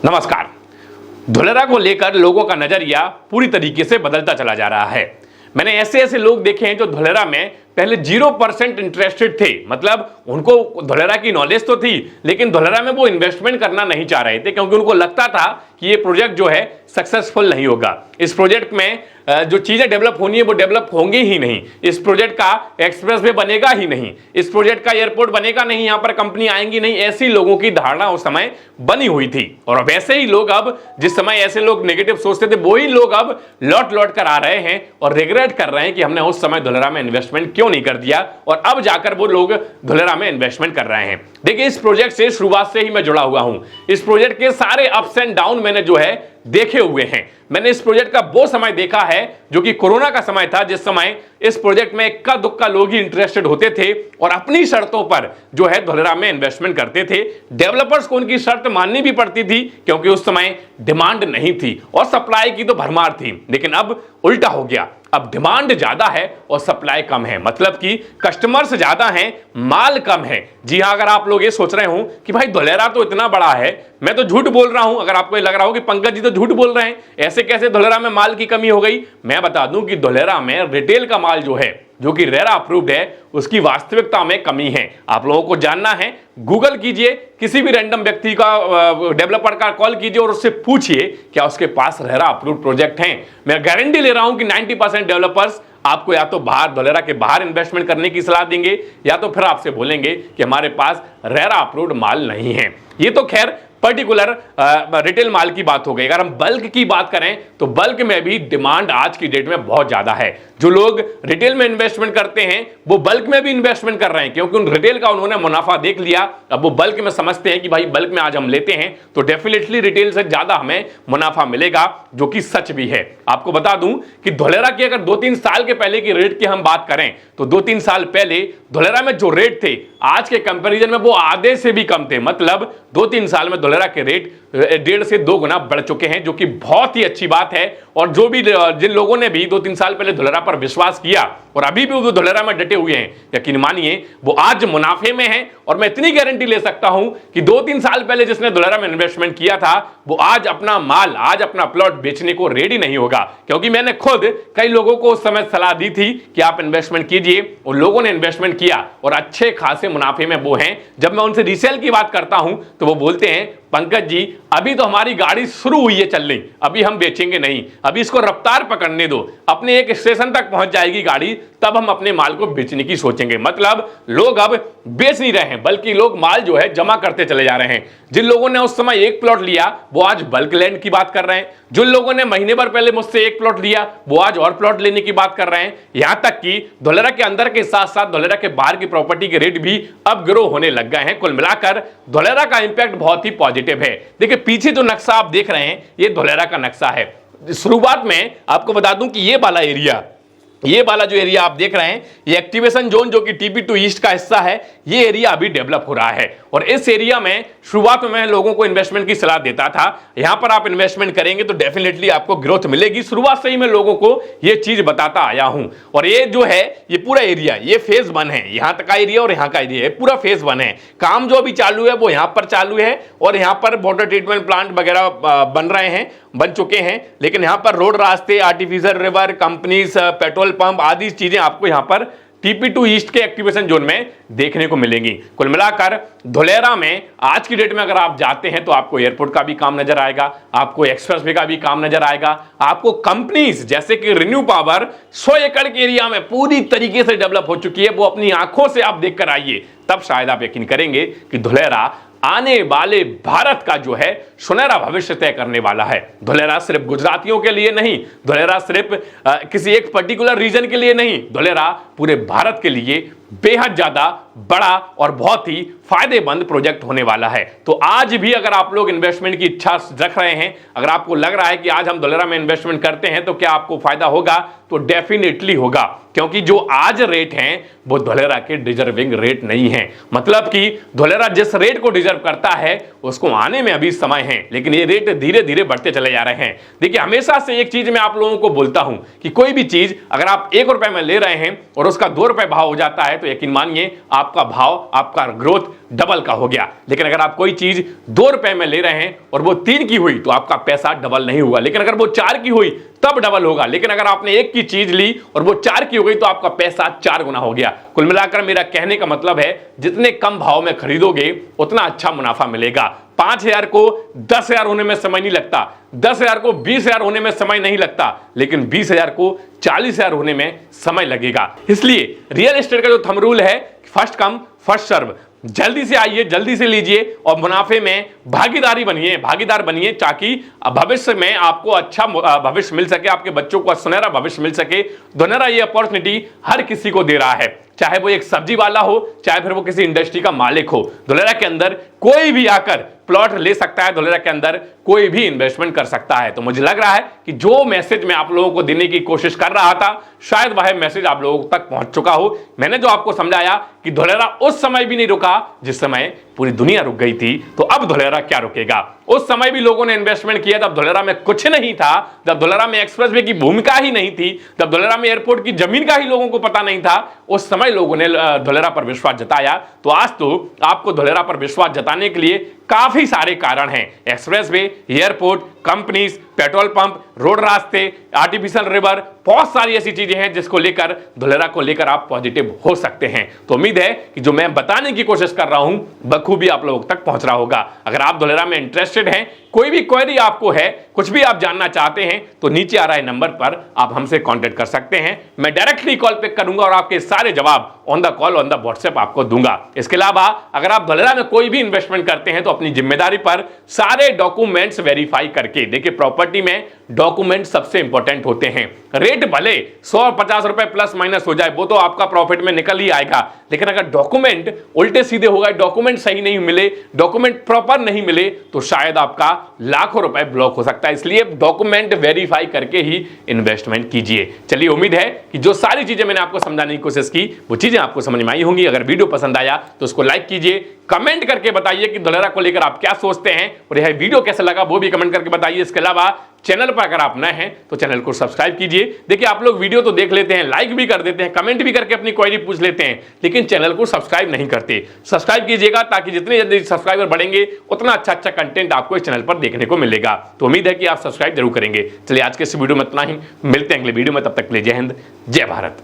नमस्कार। धुलेरा को लेकर लोगों का नजरिया पूरी तरीके से बदलता चला जा रहा है। मैंने ऐसे ऐसे लोग देखे हैं जो धुलेरा में पहले 0% इंटरेस्टेड थे, मतलब उनको धुलेरा की नॉलेज तो थी लेकिन धुलेरा में वो इन्वेस्टमेंट करना नहीं चाह रहे थे क्योंकि उनको लगता था कि ये प्रोजेक्ट जो है सक्सेसफुल नहीं होगा। इस प्रोजेक्ट में जो चीजें डेवलप होनी है वो डेवलप होंगी ही नहीं। इस प्रोजेक्ट का एक्सप्रेस वे बनेगा ही नहीं, इस प्रोजेक्ट का एयरपोर्ट बनेगा नहीं, यहां पर कंपनी आएंगी नहीं, ऐसी लोगों की धारणा उस समय बनी हुई थी। और वैसे ही लोग अब, जिस समय ऐसे लोग नेगेटिव सोचते थे, वही लोग अब लौट लौट कर आ रहे हैं और रिग्रेट कर रहे हैं कि हमने उस समय धुलेरा में इन्वेस्टमेंट क्यों नहीं कर दिया, और अब जाकर वो लोग धुलेरा में इन्वेस्टमेंट कर रहे हैं। देखिए, इस प्रोजेक्ट से शुरुआत से ही मैं जुड़ा हुआ हूं। इस प्रोजेक्ट के सारे अप्स एंड डाउन मैंने जो है देखे हुए हैं। मैंने इस प्रोजेक्ट का वो समय देखा है जो कि कोरोना का समय था, जिस समय इस प्रोजेक्ट में इक्का दुक्का लोग ही इंटरेस्टेड होते थे और अपनी शर्तों पर जो है धुलेरा में इन्वेस्टमेंट करते थे। डेवलपर्स को उनकी शर्त माननी भी पड़ती थी क्योंकि उस समय डिमांड नहीं थी और सप्लाई की तो भरमार थी। लेकिन अब उल्टा हो गया, अब डिमांड ज्यादा है और सप्लाई कम है, मतलब कि कस्टमर्स ज्यादा हैं, माल कम है। जी हां, अगर आप लोग ये सोच रहे हो कि भाई धुलेरा तो इतना बड़ा है, मैं तो झूठ बोल रहा हूं, अगर आपको ये लग रहा हो कि पंकज जी तो झूठ बोल रहे हैं, ऐसे कैसे धुलेरा में माल की कमी हो गई, मैं बता दूं कि धुलेरा में रिटेल का माल जो है, जो कि रेरा अप्रूव्ड है, उसकी वास्तविकता में कमी है। आप लोगों को जानना है, गूगल कीजिए, किसी भी रैंडम व्यक्ति का, डेवलपर का कॉल कीजिए और उससे पूछिए क्या उसके पास रेरा अप्रूव्ड प्रोजेक्ट हैं। मैं गारंटी ले रहा हूं कि 90% डेवलपर्स आपको या तो बाहर, धुलेरा के बाहर इन्वेस्टमेंट करने की सलाह देंगे या तो फिर आपसे बोलेंगे कि हमारे पास रेरा अप्रूव्ड माल नहीं है। ये तो खैर पर्टिकुलर रिटेल माल की बात हो गई। अगर हम बल्क की बात करें तो बल्क में भी डिमांड आज की डेट में बहुत ज्यादा है। जो लोग रिटेल में इन्वेस्टमेंट करते हैं वो बल्क में भी इन्वेस्टमेंट कर रहे हैं क्योंकि उन रिटेल का उन्होंने मुनाफा देख लिया। अब वो बल्क में समझते हैं कि भाई बल्क में आज हम लेते हैं तो डेफिनेटली रिटेल से ज्यादा हमें मुनाफा मिलेगा, जो कि सच भी है। आपको बता दूं कि धुलेरा की अगर 2-3 साल के पहले की रेट की हम बात करें तो 2-3 साल पहले धुलेरा में जो रेट थे आज के कंपैरिजन में वो आधे से भी कम थे। मतलब 2-3 साल में धुलेरा के रेट 1.5 से 2 गुना बढ़ चुके हैं, जो कि बहुत ही अच्छी बात है। और जो भी, जिन लोगों ने भी 2-3 साल पहले धुलेरा पर विश्वास किया और अभी भी वो धुलेरा में डटे हुए हैं, यकीन मानिए वो आज मुनाफे में हैं। और मैं इतनी गारंटी ले सकता हूं कि 2-3 साल पहले जिसने धुलेरा में इन्वेस्टमेंट किया था वो आज अपना माल, आज अपना प्लॉट बेचने को रेडी नहीं होगा, क्योंकि मैंने खुद कई लोगों को उस समय सलाह दी थी कि आप इन्वेस्टमेंट कीजिए, और लोगों ने इन्वेस्टमेंट किया और अच्छे खासे मुनाफे में वो हैं। जब मैं उनसे रीसेल की बात करता हूं तो वो बोलते हैं, पंकज जी अभी तो हमारी गाड़ी शुरू हुई है चलनी, अभी हम बेचेंगे नहीं, अभी इसको रफ्तार पकड़ने दो, अपने एक स्टेशन तक पहुंच जाएगी गाड़ी, तब हम अपने माल को बेचने की सोचेंगे। मतलब लोग अब बेच नहीं रहे हैं बल्कि लोग माल जो है जमा करते चले जा रहे हैं। जिन लोगों ने उस समय एक प्लॉट लिया वो आज बल्क लैंड की बात कर रहे हैं, जिन लोगों ने महीने भर पहले मुझसे एक प्लॉट लिया वो आज और प्लॉट लेने की बात कर रहे हैं। यहां तक कि धुलेरा के अंदर के साथ साथ धुलेरा के बाहर की प्रॉपर्टी के रेट भी अब ग्रो होने लग गए हैं। कुल मिलाकर धुलेरा का इंपैक्ट बहुत ही पॉजिटिव है। देखिए, पीछे जो नक्शा आप देख रहे हैं ये धुलेरा का नक्शा है। शुरुआत में आपको बता दूं कि ये वाला जो एरिया आप देख रहे हैं ये एक्टिवेशन जोन, जो कि TP2 ईस्ट का हिस्सा है, ये एरिया अभी डेवलप हो रहा है। और इस एरिया में शुरुआत में मैं लोगों को इन्वेस्टमेंट की सलाह देता था, यहां पर आप इन्वेस्टमेंट करेंगे तो डेफिनेटली आपको ग्रोथ मिलेगी। शुरुआत से ही मैं लोगों को ये चीज बताता आया हूं। और ये जो है ये पूरा एरिया, ये फेज 1 है, यहां तक का एरिया और यहां का एरिया, पूरा फेज 1 है। काम जो अभी चालू है वो यहां पर चालू है और यहां पर वाटर ट्रीटमेंट प्लांट वगैरह बन रहे हैं, बन चुके हैं। लेकिन यहां पर रोड, रास्ते, artificial river, companies, petrol pump आदि चीजें आपको यहां पर TP2 ईस्ट के एक्टिवेशन जोन में देखने को मिलेंगी। कुल मिलाकर धुलेरा में आज की डेट में अगर आप जाते हैं तो आपको एयरपोर्ट का भी काम नजर आएगा, आपको एक्सप्रेसवे का भी काम नजर आएगा, आपको कंपनीज जैसे कि रिन्यू पावर 100 एकड़ के एरिया में पूरी तरीके से डेवलप हो चुकी है, वो अपनी आंखों से आप देख कर आइए, तब शायद आप यकीन करेंगे कि धुलेरा आने वाले भारत का जो है सुनहरा भविष्य तय करने वाला है। धुलेरा सिर्फ गुजरातियों के लिए नहीं, धुलेरा सिर्फ किसी एक पर्टिकुलर रीजन के लिए नहीं, धुलेरा पूरे भारत के लिए बेहद ज्यादा बड़ा और बहुत ही फायदेमंद प्रोजेक्ट होने वाला है। तो आज भी अगर आप लोग इन्वेस्टमेंट की इच्छा रख रहे हैं, अगर आपको लग रहा है कि आज हम धुलेरा में इन्वेस्टमेंट करते हैं तो क्या आपको फायदा होगा, तो डेफिनेटली होगा, क्योंकि जो आज रेट हैं वो धुलेरा के डिजर्विंग रेट नहीं है। मतलब कि धुलेरा जिस रेट को डिजर्व करता है उसको आने में अभी समय है, लेकिन ये रेट धीरे धीरे बढ़ते चले जा रहे हैं। देखिए, हमेशा से एक चीज मैं आप लोगों को बोलता हूं कि कोई भी चीज अगर आप 1 रुपए में ले रहे हैं और उसका 2 रुपए भाव हो जाता है तो यकीन मानिए आपका भाव, आपका ग्रोथ डबल का हो गया। लेकिन अगर आप कोई चीज 2 रुपए में ले रहे हैं और वो 3 की हुई तो आपका पैसा डबल नहीं हुआ, लेकिन अगर वो 4 की हुई तब डबल होगा। लेकिन अगर आपने 1 की चीज ली और वो 4 की हो गई तो आपका पैसा 4 गुना हो गया। कुल मिलाकर मेरा कहने का मतलब है जितने कम भाव में खरीदोगे उतना अच्छा मुनाफा मिलेगा। 5,000 को 10,000 होने में समय नहीं लगता, 10,000 को 20,000 होने में समय नहीं लगता, लेकिन 20,000 को 40,000 होने में समय लगेगा। इसलिए रियल एस्टेट का जो थंब रूल है, फर्स्ट कम फर्स्ट सर्व, जल्दी से आइए, जल्दी से लीजिए और मुनाफे में भागीदार बनिए ताकि भविष्य में आपको अच्छा भविष्य मिल सके, आपके बच्चों को सुनहरा भविष्य मिल सके। धोलेरा ये अपॉर्चुनिटी हर किसी को दे रहा है, चाहे वो एक सब्जी वाला हो, चाहे फिर वो किसी इंडस्ट्री का मालिक हो। धोलेरा के अंदर कोई भी आकर प्लॉट ले सकता है, धोलेरा के अंदर कोई भी इन्वेस्टमेंट कर सकता है। तो मुझे लग रहा है कि जो मैसेज मैं आप लोगों को देने की कोशिश कर रहा था, शायद वह मैसेज आप लोगों तक पहुंच चुका हो। मैंने जो आपको समझाया कि धोलेरा उस समय भी नहीं रुका जिस समय पूरी दुनिया रुक गई थी, तो अब धोलेरा क्या रुकेगा। उस समय भी लोगों ने इन्वेस्टमेंट किया, तब धोलेरा में कुछ नहीं था, जब धोलेरा में एक्सप्रेसवे की भूमिका ही नहीं थी, जब धोलेरा में एयरपोर्ट की जमीन का ही लोगों को पता नहीं था, उस समय लोगों ने धोलेरा पर विश्वास जताया। तो आज तो आपको धोलेरा पर विश्वास जताने के लिए काफी सारे कारण हैं। Expressway, airport, companies, petrol pump, road रास्ते, आर्टिफिशियल रिवर, बहुत सारी ऐसी चीजें हैं जिसको लेकर धोलेरा को लेकर आप पॉजिटिव हो सकते हैं। तो उम्मीद है कि जो मैं बताने की कोशिश कर रहा हूं बखूबी आप लोगों तक पहुंच रहा होगा। अगर आप धोलेरा में इंटरेस्टेड हैं, कोई भी क्वेरी आपको है, कुछ भी आप जानना चाहते हैं, तो नीचे आ रहे नंबर पर आप हमसे कांटेक्ट कर सकते हैं। मैं डायरेक्टली कॉल पिक करूंगा और आपके सारे जवाब on the call, on the WhatsApp आपको दूंगा। इसके अलावा अगर आप धोलेरा में कोई भी इन्वेस्टमेंट करते हैं तो अपनी जिम्मेदारी पर सारे डॉक्यूमेंट्स वेरीफाई करके, देखिए प्रॉपर्टी में डॉक्यूमेंट सबसे इंपॉर्टेंट होते हैं। रेट भले 150 रुपए प्लस माइनस हो जाए, वो तो आपका प्रॉफिट में निकल ही आएगा, लेकिन अगर डॉक्यूमेंट उल्टे सीधे हो गए, डॉक्यूमेंट सही नहीं मिले, डॉक्यूमेंट प्रॉपर नहीं मिले, तो शायद आपका लाखों रुपए ब्लॉक हो सकता है। इसलिए डॉक्यूमेंट वेरीफाई करके ही इन्वेस्टमेंट कीजिए। चलिए, उम्मीद है कि जो सारी चीजें मैंने आपको समझाने की कोशिश की वो चीजें आपको समझ में आई होंगी। अगर वीडियो पसंद आया तो उसको लाइक कीजिए, कमेंट करके बताइए कि धोलेरा को लेकर आप क्या सोचते हैं, और यह वीडियो कैसा लगा वो भी कमेंट करके बताइए। इसके अलावा चैनल पर अगर आप नए हैं तो चैनल को सब्सक्राइब कीजिए। देखिए, आप लोग वीडियो तो देख लेते हैं, लाइक भी कर देते हैं, कमेंट भी करके अपनी क्वेरी पूछ लेते हैं, लेकिन चैनल को सब्सक्राइब नहीं करते। सब्सक्राइब कीजिएगा ताकि जितने जल्दी सब्सक्राइबर बढ़ेंगे उतना अच्छा कंटेंट आपको इस चैनल पर देखने को मिलेगा। तो उम्मीद है कि आप सब्सक्राइब जरूर करेंगे। चलिए, आज के इस वीडियो में इतना ही, मिलते हैं अगले वीडियो में, तब तक के लिए जय हिंद, जय भारत।